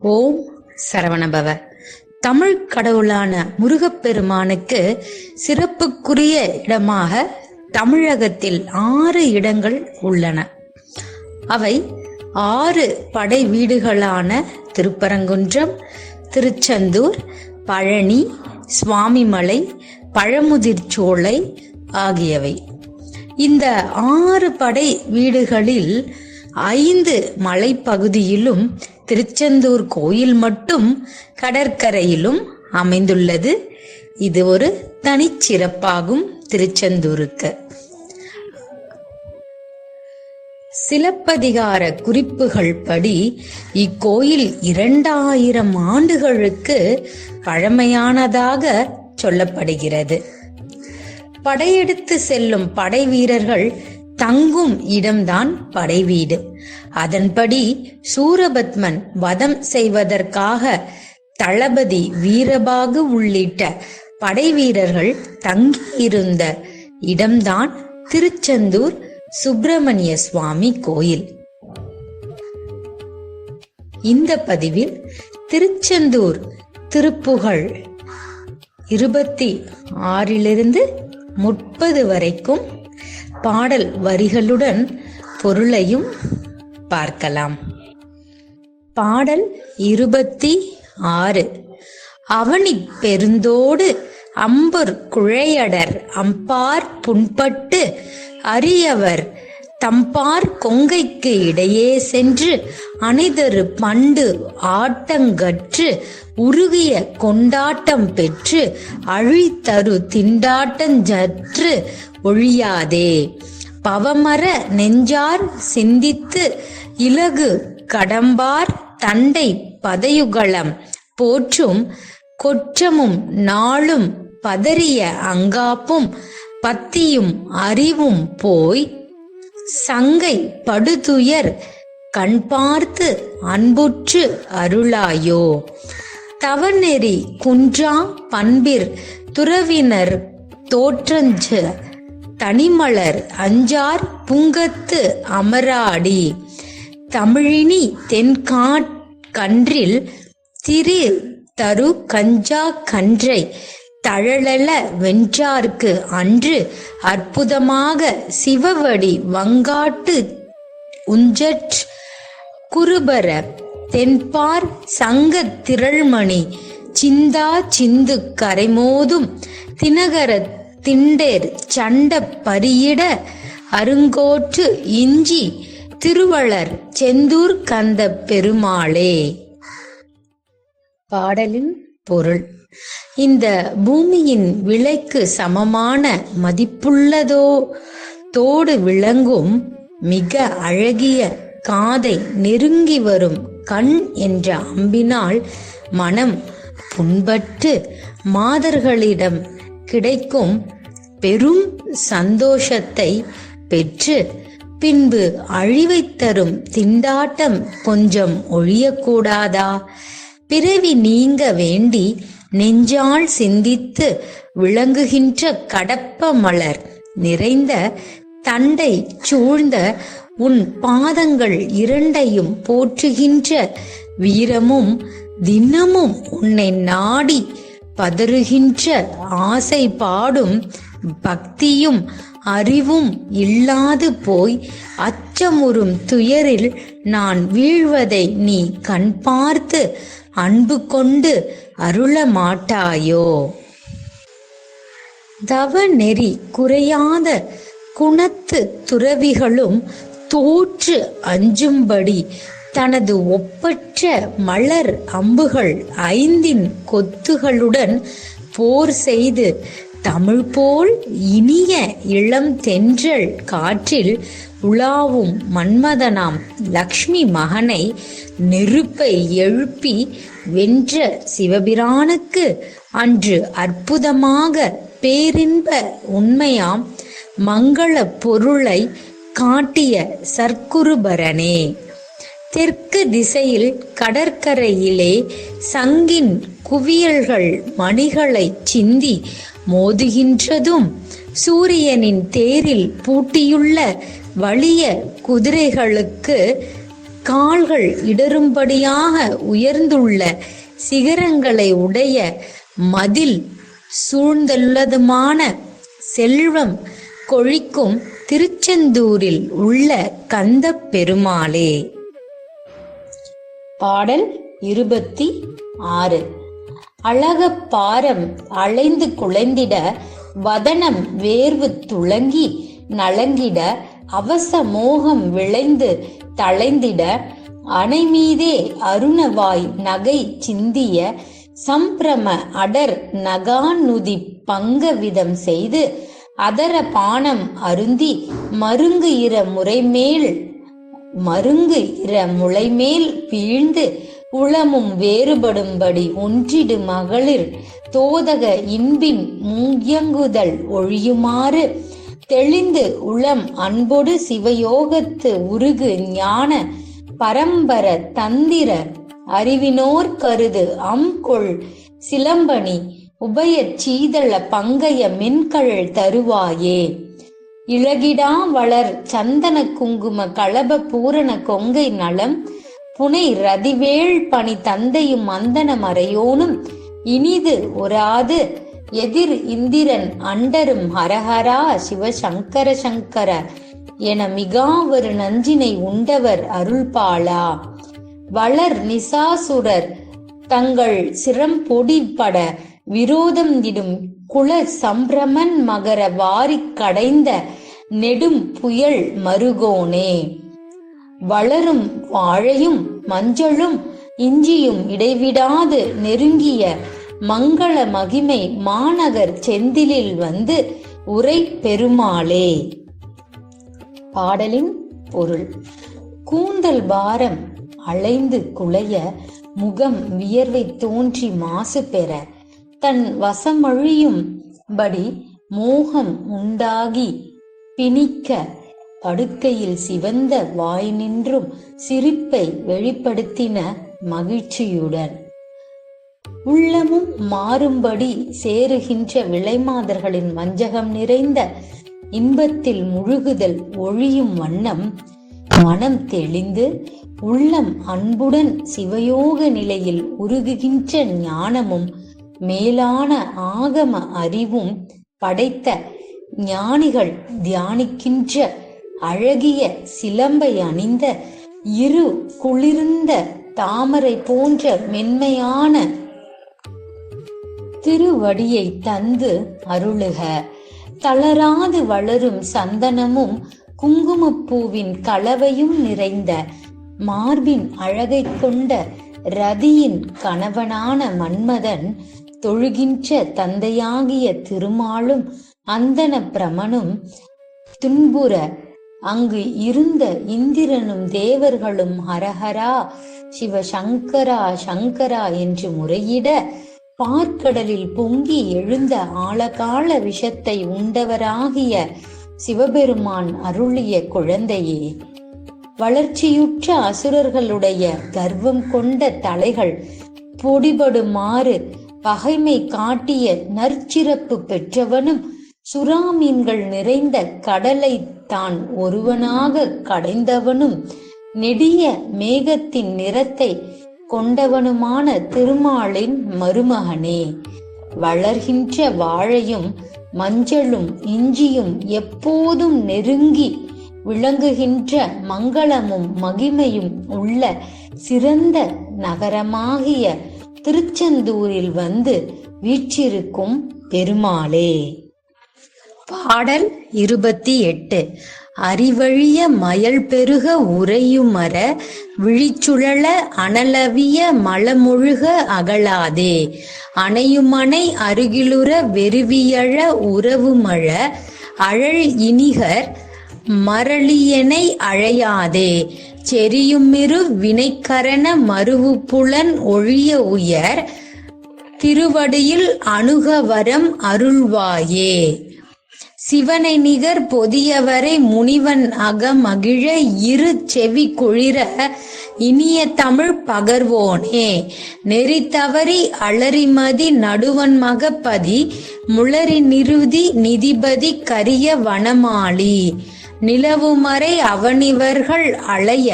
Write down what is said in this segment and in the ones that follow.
ஓம் சரவணபவ. தமிழ் கடவுளான முருகப்பெருமானுக்கு சிறப்புக்குரிய இடமாக தமிழகத்தில் 6 இடங்கள் உள்ளன. அவை 6 படை வீடுகளான திருப்பரங்குன்றம், திருச்செந்தூர், பழனி, சுவாமிமலை, பழமுதிர்ச்சோலை ஆகியவை. இந்த 6 படை வீடுகளில் 5 மலைப்பகுதியிலும் திருச்செந்தூர் கோயில் மட்டும் கடற்கரையிலும் அமைந்துள்ளது. இது ஒரு தனிச்சிறப்பாகும் திருச்செந்தூருக்கு. சிலப்பதிகார குறிப்புகள் படி இக்கோயில் 2000 ஆண்டுகளுக்கு பழமையானதாக சொல்லப்படுகிறது. படையெடுத்து செல்லும் படை வீரர்கள் தங்கும் இடம்தான் படை வீடு. அதன்படி சூரபத்மன் வதம் செய்வதற்காக தளபதி வீரபாகு உள்ளிட்ட படை வீரர்கள் தங்கியிருந்த இடம்தான் திருச்செந்தூர் சுப்பிரமணிய சுவாமி கோயில். இந்த பதிவில் திருச்செந்தூர் திருப்புகழ் 26 to 30 வரைக்கும் பாடல் வரிகளுடன் பொருளையும் பார்க்கலாம். பாடல் 26. அவனி பெருந்தோடு அம்பர் குழையடர் அம்பார் புண்பட்டு அரியவர் தம்பார் கொங்கைக்கு இடையே சென்று அணைதரு பண்டு ஆட்டங்கற்று உருகிய கொண்டாட்டம் பெற்று அழித்தரு திண்டாட்டஞ்சற்று ஒழியாதே பவமர நெஞ்சார் சிந்தித்து இலகு கடம்பார் தண்டை பதையுகளம் போற்றும் கொற்றமும் நாளும் பதறிய அங்காப்பும் பத்தியும் அறிவும் போய் சங்கை படுதுயர் கண் பார்த்து அன்புற்று அருளாயோ தவநெறி குன்றா பண்பிர் துறவினர் தோற்றஞ்ச தனிமலர் அஞ்சார் புங்கத்து அமராடி தமிழினி தென்காட்கன்றில் திரு தரு கஞ்சா கன்றை தழலல வென்றார்க்கு அன்று அற்புதமாக சிவவடி வங்காட்டு உஞ்சற் குருபர தென்பார் சங்க திரள்மணி சிந்தா சிந்து கரைமோதும் தினகர திண்டேர் சண்ட பரியிட அருங்கோற்று இஞ்சி திருவளர் செந்தூர் கந்த பெருமாளே. பாடலின் பொருள்: இந்த பூமியின் விலைக்கு சமமான மதிப்புள்ளதோடு விளங்கும் மிக அழகிய காதை நெருங்கி வரும் கண் என்ற அம்பினால் மனம் புண்பட்டு மாதர்களிடம் கிடைக்கும் பெரும் சந்தோஷத்தை பெற்று பின்பு அழிவை தரும் திண்டாட்டம் கொஞ்சம் ஒழியக்கூடாதா? பிறவி நீங்க வேண்டி நெஞ்சால் சிந்தித்து விளங்குகின்ற கடப்ப மலர் நிறைந்த தண்டை சூழ்ந்த உன் பாதங்கள் 2ஐயும் போற்றுகின்ற வீரமும் தினமும் உன்னை நாடி பதறுகின்ற ஆசை பாடும் பக்தியும் அறிவும் இல்லாது போய் அச்சமுறும் துயரில் நான் வீழ்வதை நீ கண் பார்த்து அன்பு கொண்டு அருள மாட்டாயோ? தவ நெறி குறையாத குணத்து துறவிகளும் தோற்று அஞ்சும்படி தனது ஒப்பற்ற மலர் அம்புகள் 5 கொத்துகளுடன் போர் செய்து தமிழ் போல் இனிய இளம் தென்றல் காற்றில் உலாவும் மன்மதனாம் லக்ஷ்மி மகனை நெருப்பை எழுப்பி வென்ற சிவபிரானுக்கு அன்று அற்புதமாக பேரின்ப உண்மையாம் மங்கள பொருளை காட்டிய சற்குருபரனே. தெற்கு திசையில் கடற்கரையிலே சங்கின் குவியல்கள் மணிகளை சிந்தி மோதுகின்றதும் சூரியனின் தேரில் பூட்டியுள்ள வலிய குதிரைகளுக்கு கால்கள் இடரும்படியாக உயர்ந்துள்ள சிகரங்களை உடைய மதில் சூழ்ந்துள்ளதுமான செல்வம் கொழிக்கும் திருச்செந்தூரில் உள்ள கந்த பெருமாளே. பாடல் 26. அழகப் பாரம் அலைந்து குலைந்திட வதனம் வேர்வு துளங்கி நலங்கிட அவச மோகம் விளைந்து தளைந்திட அணைமீதே அருணவாய் நகை சிந்திய சம்பிரம அடர் நகாநுதி பங்கவிதம் செய்து அதர பானம் அருந்தி மருங்கு இர முளைமேல் வீழ்ந்து உளமும் வேறுபடும்படி ஒன்றிடு மகளிர் தோதக இன்பின் முயங்குதல் ஒழியுமாறு தெளிந்து உளம் அன்பொடு சிவயோகத்து உருகு ஞான பரம்பர தந்திர அறிவினோர் கருது அம்கொள் சிலம்பணி உபய சீதள பங்கய மென்கழல் தருவாயே. இழகிடா வளர் சந்தன குங்கும களப பூரண கொங்கை நலம் புனை ரதிவேள் பணி தந்தையும் மந்தன மறையோனும் இனிது ஒராது எதிர் இந்திரன் அண்டரும் ஹரஹரா சிவசங்கர சங்கர என மிகாவரு நஞ்சினை உண்டவர் அருள்பாலா. வளர் நிசாசுரர் தங்கள் சிரம் பொடிபட விரோதம் இடும் குல சம்பிரமன் மகர வாரி கடைந்த நெடும் புயல் மருகோனே. வளரும் வாழையும் மஞ்சளும் இஞ்சியும் இடைவிடாது நெருங்கிய மங்கள மகிமை மாநகர் செந்திலில் வந்து உரை பெருமாளே. பாடலின் பொருள். கூந்தல் பாரம் அலைந்து குலைய முகம் வியர்வை தோன்றி மாசு பெற தன் வசமழியும் படி மோகம் உண்டாகி பிணிக்க படுக்கையில் சிவந்த வாய் நின்றும் சிரிப்பை வெளிப்படுத்தின மகிழ்ச்சியுடன் உள்ளமும் மாறும்படி சேருகின்ற விலைமாதர்களின் வஞ்சகம் நிறைந்த இன்பத்தில் முழுகுதல் ஒழியும் வண்ணம் மனம் தெளிந்து உள்ளம் அன்புடன் சிவயோக நிலையில் உருகுகின்ற ஞானமும் மேலான ஆகம அறிவும் படைத்த ஞானிகள் தியானிக்கின்ற அழகிய சிலம்பை அணிந்த இரு குளிர்ந்த தாமரை போன்ற மென்மையான திருவடியை தந்து அருளுக. தளராது வளரும் சந்தனமும் குங்குமப்பூவின் கலவையும் நிறைந்த மார்பின் அழகை கொண்ட ரதியின் கணவனான மன்மதன் தொழுகின்ற தந்தையாகிய திருமாலும் அந்தன பிரமனும் துன்புற அங்கு இருந்த இந்திரனும் தேவர்களும் ஹரஹரா சிவசங்கரா சங்கரா என்று முறையிட பார்க்கடலில் பொங்கி எழுந்த ஆழகால விஷத்தை உண்டவராகிய சிவபெருமான் அருளிய குழந்தையே. வளர்ச்சியுற்ற அசுரர்களுடைய கர்வம் கொண்ட தலைகள் பொடிபடுமாறு பகைமை காட்டிய நற்சிறப்பு பெற்றவனும் சுறாமீன்கள் நிறைந்த கடலை தான் ஒருவனாக கடைந்தவனும் நெடிய மேகத்தின் நிறத்தை கொண்டவனுமான திருமாலின் மருமகனே. வளர்கின்ற வாழையும் மஞ்சளும் இஞ்சியும் எப்போதும் நெருங்கி விளங்குகின்ற மங்களமும் மகிமையும் உள்ள சிறந்த நகரமாகிய திருச்செந்தூரில் வந்து வீற்றிருக்கும் பெருமாளே. பாடல் 28. அறிவழிய மயல் பெருக உறையுமர விழிச்சுழல அனலவிய மலமொழுக அகலாதே அணையுமனை அருகிலுற வெறுவியழ உறவுமழ அழல் இனிகர் மரளியனை அழையாதே செரியுமிரு வினைக்கரண மருவு புலன் ஒழிய உயர் திருவடியில் அணுகவரம் அருள்வாயே. சிவனை நிகர் பொதியவரை முனிவன் அகமகிழ இரு செவி குளிர இனிய தமிழ் பகர்வோனே. நெறி தவறி அலறிமதி நடுவன் மகப்பதி முளரி நிருதி நிதிபதி கரிய வனமாளி நிலவுமறை அவனிவர்கள் அலைய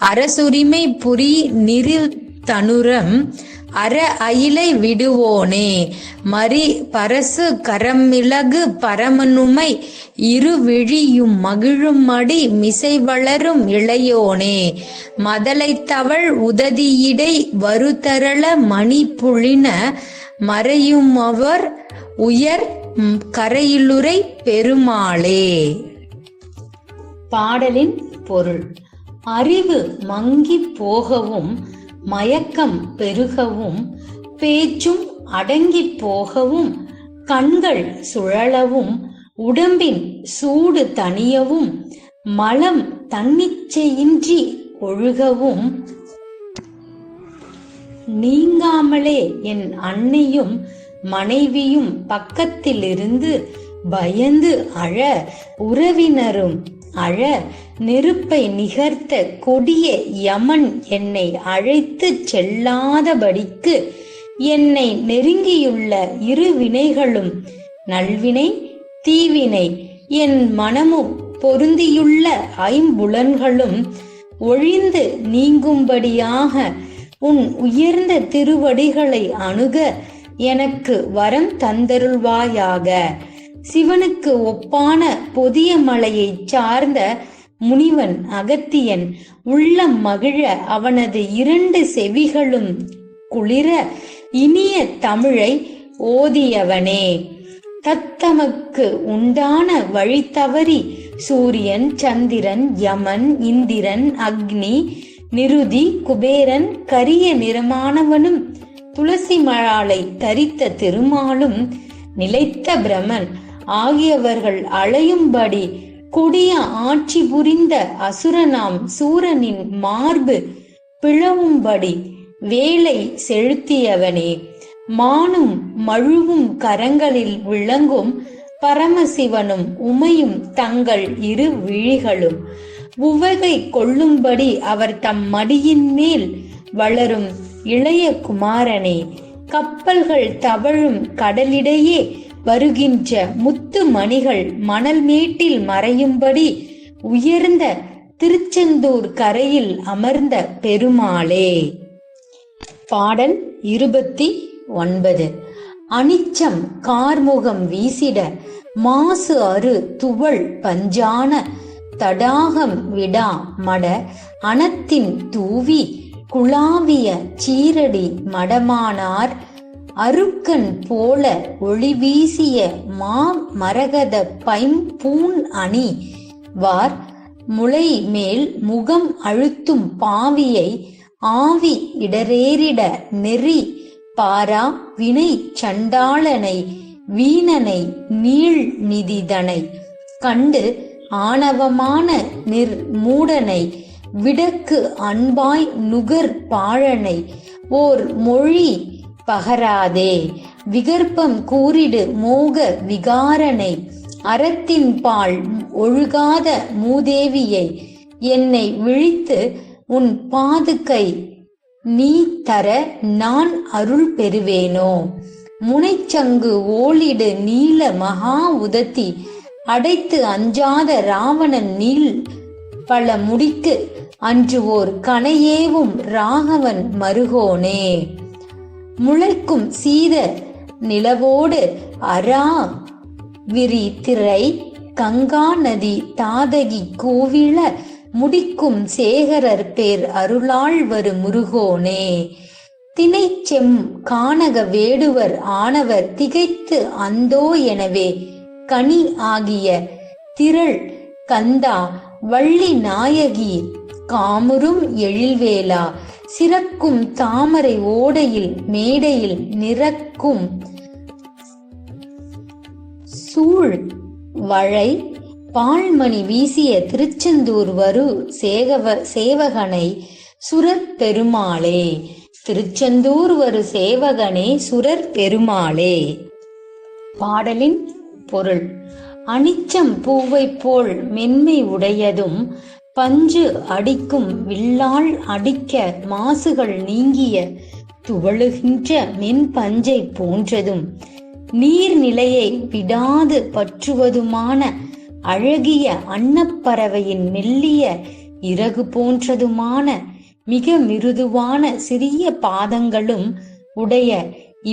அரசுரிமை புரி நிறு தனுரம் அற அயிலை விடுவோனே மரி பரசு கரமிளகு பரமனுமை இருவிழியும் மகிழும் மடி மிசை வளரும் இளையோனே மதலைத்தவள் உததியிடை வருதரள மணி புழின மறையுமவர் உயர் கரையிலுரை பெருமாளே. பாடலின் பொருள். அறிவு மங்கி போகவும் மயக்கம் பெருகவும் பேச்சும் அடங்கி போகவும் கண்கள் சுழலவும் உடம்பின் சூடு தணியவும் மலம் தன்னிச்சையின்றி ஒழுகவும் நீங்காமலே என் அன்னையும் மனைவியும் பக்கத்திலிருந்து பயந்து அழ உறவினரும் அழ நெருப்பை நிகர்த்த கொடிய யமன் என்னை அழைத்து செல்லாதபடிக்கு என்னை நெருங்கியுள்ள இரு வினைகளும் நல்வினை தீவினை என் மனமும் பொருந்தியுள்ள ஐம்புலன்களும் ஒழிந்து நீங்கும்படியாக உன் உயர்ந்த திருவடிகளை அணுக எனக்கு வரம் தந்தருள்வாயாக. சிவனுக்கு ஒப்பான பொதிய மலையை சார்ந்த முனிவன் அகத்தியன் உள்ளம் மகிழ அவனது இரண்டு செவிகளும் குளிர இனிய தமிழை ஓதியவனே. தத்தமக்கு உண்டான வழி தவறி சூரியன் சந்திரன் யமன் இந்திரன் அக்னி நிருதி குபேரன் கரிய நிறமானவனும் துளசி மழாலை தரித்த திருமாலும் நிலைத்த பிரமன் ஆகியவர்கள் அலையும்படி கொடிய ஆட்சி புரிந்த அசுரனாம் சூரனின் மார்பு பிளவும்படி வேலை செலுத்தியவனே. மானும் மழுவும் கரங்களில் விளங்கும் பரமசிவனும் உமையும் தங்கள் இரு விழிகளும் உவகை கொள்ளும்படி அவர் தம் மடியின் மேல் வளரும் இளைய குமாரனே. கப்பல்கள் தவழும் கடலிடையே வருகின்ற முத்து மணிகள் மணல் மேட்டில் மறையும்படி உயர்ந்த திருச்செந்தூர் கரையில் அமர்ந்த பெருமாளே. பாடல் 29. அனிச்சம் கார்முகம் வீசிட மாசு அரு துவள் பஞ்சான தடாகம் விடா மட அனத்தின் தூவி குளாவிய சீரடி மடமானார் அருக்கன் போல ஒளி வீசிய மா மரகத பைம்பூன் அணி வார் முளை மேல் முகம் அழுத்தும் பாவியை ஆவி இடரேறிட நெறி பாரா வினை சண்டாளனை வீணனை நீள் நிதிதனை கண்டு ஆணவமான மூடனை விடக்கு அன்பாய் நுகர் பாழனை ஓர் மொழி பகராதே விகற்பம் கூறிடு மோக விகாரனை அறத்தின் பால் ஒழுகாத மூதேவியை என்னை விழித்து உன் பாதுகை நீ தர நான் அருள் பெறுவேனோ. முனைச்சங்கு ஓளிடு நீல மகா உதத்தி அடைத்து அஞ்சாத ராவணன் நீள் பல முடிக்கு அன்று ஓர் கனையேவும் ராகவன் மருகோனே. முளைக்கும் சீத நிலவோடு அரா விரி திரை கங்கா நதி தாதகி கோவில முடிக்கும் சேகரர் பேர் அருளாள் வரு முருகோனே. தினைச்செம் கானக வேடுவர் ஆனவர் திகைத்து அந்தோ எனவே கனி ஆகிய திரள் கந்தா வள்ளி நாயகி காமுறும் எழில்வேலா சிறக்கும் தாமரை ஓடையில் மேடையில் நிறக்கும் சூழ் வளை பால்மணி வீசிய திருச்செந்தூர் வரு சேவகனை சுரர் பெருமாளே. திருச்செந்தூர் வரு சேவகனே சுரர் பெருமாளே. பாடலின் பொருள். அனிச்சம் பூவை போல் மென்மை உடையதும் பஞ்சு அடிக்கும் வில்லால் அடிக்க மாசுகள் நீங்கிய துவளுகின்ற மென் பஞ்சை போன்றதும் நீர்நிலையை விடாது பற்றுவதுமான அழகிய அன்னப்பறவையின் மெல்லிய இறகு போன்றதுமான மிக மிருதுவான சிறிய பாதங்களும் உடைய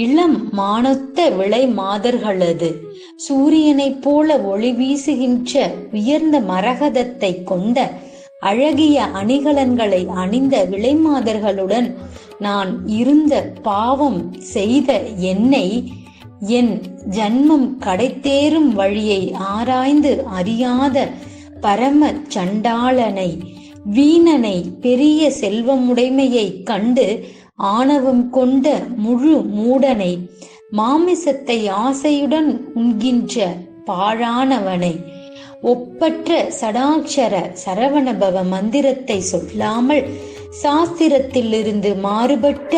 இளம் மானொத்த விளை மாதர்களது. சூரியனைப் போல ஒளி வீசுகின்ற உயர்ந்த மரகதத்தை கொண்ட அழகிய அணிகலன்களை அணிந்த விளைமாதர்களுடன் நான் இருந்த பாவம் செய்த என்னை, என் ஜன்மம் கடைத்தேறும் வழியை ஆராய்ந்து அறியாத பரம சண்டாளனை, வீணனை, பெரிய செல்வமுடைமையை கண்டு ஆணவம் கொண்ட முழு மூடனை, மாமிசத்தை ஆசையுடன் உண்கின்ற பாழானவனை, ஒப்பற்ற சடாட்சர சரவணபவ மந்திரத்தை சொல்லாமல் சாஸ்திரத்திலிருந்து மாறுபட்ட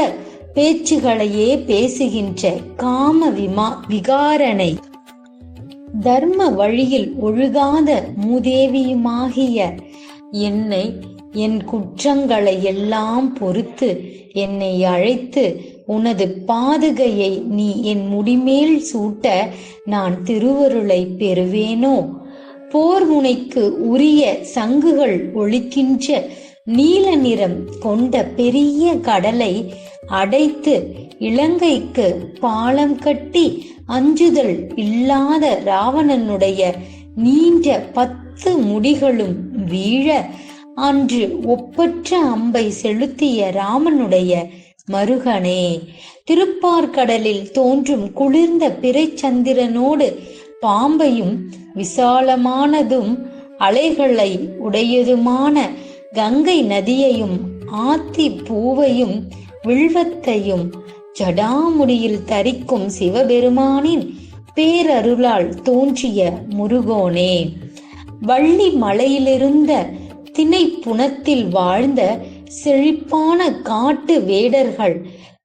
பேச்சுகளையே பேசுகின்ற காம விகாரனை, தர்ம வழியில் ஒழுகாத மூதேவியுமாகிய என்னை, என் குற்றங்களை எல்லாம் பொறுத்து என்னை அழைத்து உனது பாதுகையை நீ என் முடிமேல் சூட்ட நான் திருவருளை பெறுவேனோ? போர் முனைக்கு உரிய சங்குகள் ஒலிக்கின்ற நீல நிறம் கொண்ட பெரிய கடலை அடைத்து இலங்கைக்கு பாலம் கட்டி அஞ்சுதல் இல்லாத ராவணனுடைய நீண்ட 10 முடிகளும் வீழ அன்று ஒப்பற்ற அம்பை செலுத்திய ராமனுடைய மருகனே, திருப்பார்கடலில் தோன்றும் குளிர்ந்த பிறைச்சந்திரனோடு பாம்பையும் விசாலமானதும் அலைகளை உடையதுமான கங்கை நதியையும் ஆத்தி பூவையும் வில்வத்தையும் ஜடாமுடியில் தரிக்கும் சிவபெருமானின் பேரருளால் தோன்றிய முருகோனே, வள்ளி மலையிலிருந்த திணை புனத்தில் வாழ்ந்த செழிப்பான காட்டு வேடர்கள்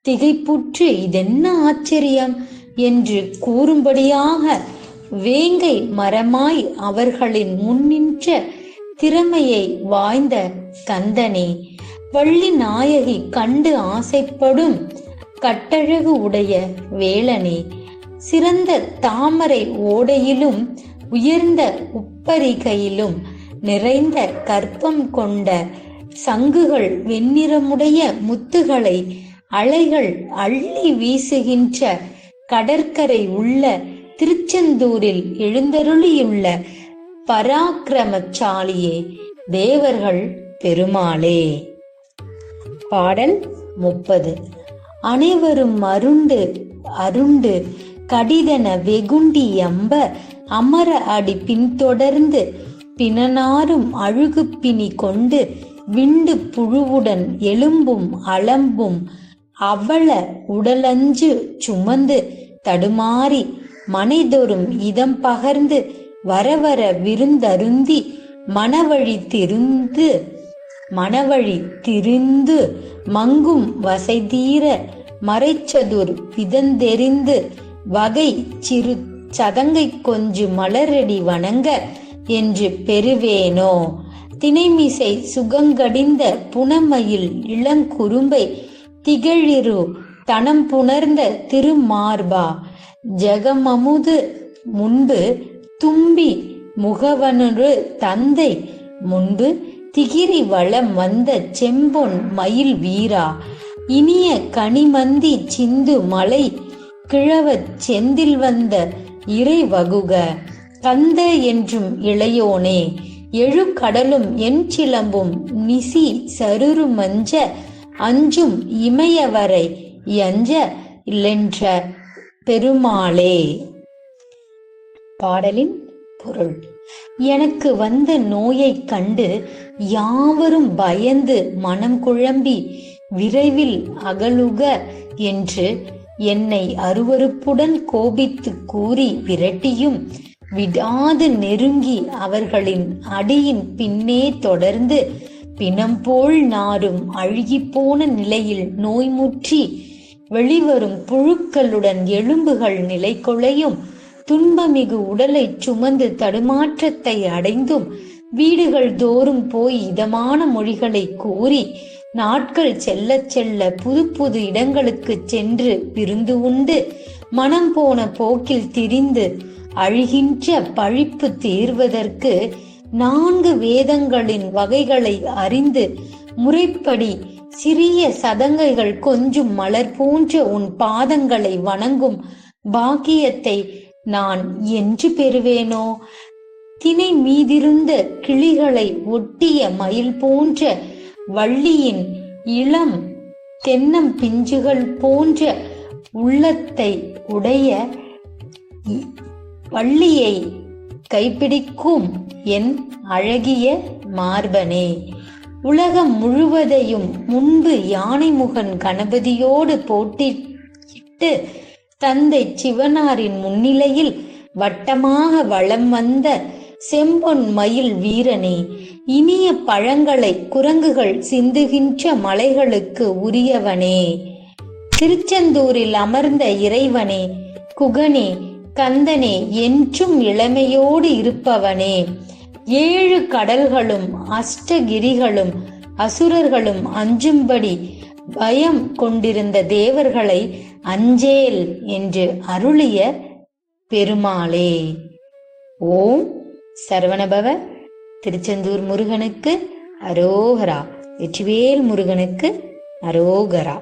திகைப்புற்று இதென்ன ஆச்சரியம் என்று கூறும்படியாக வேங்கை மரமாய் அவர்களின் முன்னின்ற திறமையை வாய்ந்த கந்தனே, வள்ளி நாயகி கண்டு ஆசைப்படும் கட்டழகு உடைய வேளனே, சிறந்த தாமரை ஓடையிலும் உயர்ந்த உப்பரிகையிலும் நிறைந்த கற்பம் கொண்ட சங்குகள் வெண்ணிறமுடைய முத்துகளை அலைகள் அள்ளி வீசுகின்ற கடற்கரை உள்ள திருச்செந்தூரில் எழுந்தருளியுள்ள பராக்கிரமசாலியே, தேவர்கள் பெருமாளே. பாடல் 30. அனைவரும் அருண்டு அருண்டு கடிதன வெகுண்டி எம்ப அமர அடி பின்தொடர்ந்து பிணனாரும் அழுகு பிணி கொண்டு விண்டு புழுவுடன் எலும்பும் அலம்பும் அவள உடலஞ்சு சுமந்து தடுமாறி மனைதொறும் இதம் பகர்ந்து வரவர விருந்தருந்தி மணவழி திரிந்து மங்கும் வசைதீர மறைச்சதுர் விதந்தெறிந்து வகை சிறு சதங்கை கொஞ்சு மலரடி வணங்க என்று பெறுவேனோ? திணைமிசை சுகங்கடிந்த புனமயில் இளங்குறும்பை திகழிரு தனம் புணர்ந்த திருமார்பா, ஜெகமமுது முன்பு தும்பி முகவனொரு தந்தை முன்பு திகிரி வளம் வந்த செம்பொன் மயில் வீரா, இனிய கனிமந்தி சிந்து மலை கிழவச் செந்தில் வந்த இறை வகுக கந்த என்றும் இளையோனே, எழு கடலும் என் சிலம்பும் நிசி சருரு மஞ்ச அஞ்சும் இமயவரை யஞ்ச இல்லென்ற பெருமாளே. பாடலின் பொருள். எனக்கு வந்த நோயைக் கண்டு யாவரும் பயந்து மனம் குழம்பி விரைவில் அகலுக என்று என்னை அருவருப்புடன் கோபித்து கூறி விரட்டியும் விடாது நெருங்கி அவர்களின் அடியின் பின்னே தொடர்ந்து பிணம்போல் நாரும் அழுகிப்போன நிலையில் நோய்முற்றி வெளிவரும் புழுக்களுடன் எலும்புகள் நிலை கொலையும் துன்பமிகு உடலை சுமந்து தடுமாற்றத்தை அடைந்தும் வீடுகள் தோறும் போய் இதமான மொழிகளை கூறி நாட்கள் செல்ல செல்ல புது புது இடங்களுக்கு சென்று விருந்து உண்டு மனம் போன போக்கில் திரிந்து அழிகின்ற பழிப்பு தீர்வதற்கு 4 வேதங்களின் வகைகளை அறிந்து முறைப்படி சிறிய சதங்கைகள் கொஞ்சும் மலர் போன்ற உன் பாதங்களை வணங்கும் பாக்கியத்தை நான் என்று பெறுவேனோ? திணை மீதிருந்த கிளிகளை ஒட்டிய மயில் போன்ற வள்ளியின் இளம் தென்னம் பிஞ்சுகள் போன்ற உள்ளத்தை உடைய வள்ளியை கைப்பிடிக்கும் என் அழகிய மார்பனே, உலகம் முழுவதையும் முன்பு யானைமுகன் கணபதியோடு போட்டியிட்டு தந்தை சிவனாரின் முன்னிலையில் வட்டமாக வலம் வந்த செம்பொன் மயில் வீரனே, இனிய பழங்களை குரங்குகள் சிந்துகின்ற மலைகளுக்கு உரியவனே, திருச்செந்தூரில் அமர்ந்த இறைவனே, குகனே, கந்தனே, என்றும் இளமையோடு இருப்பவனே, 7 கடல்களும் அஷ்டகிரிகளும் அசுரர்களும் அஞ்சும்படி பயம் கொண்டிருந்த தேவர்களை அஞ்சேல் என்று அருளிய பெருமாளே. ஓம் சரவணபவ. திருச்செந்தூர் முருகனுக்கு அரோகரா. வெற்றிவேல் முருகனுக்கு அரோகரா.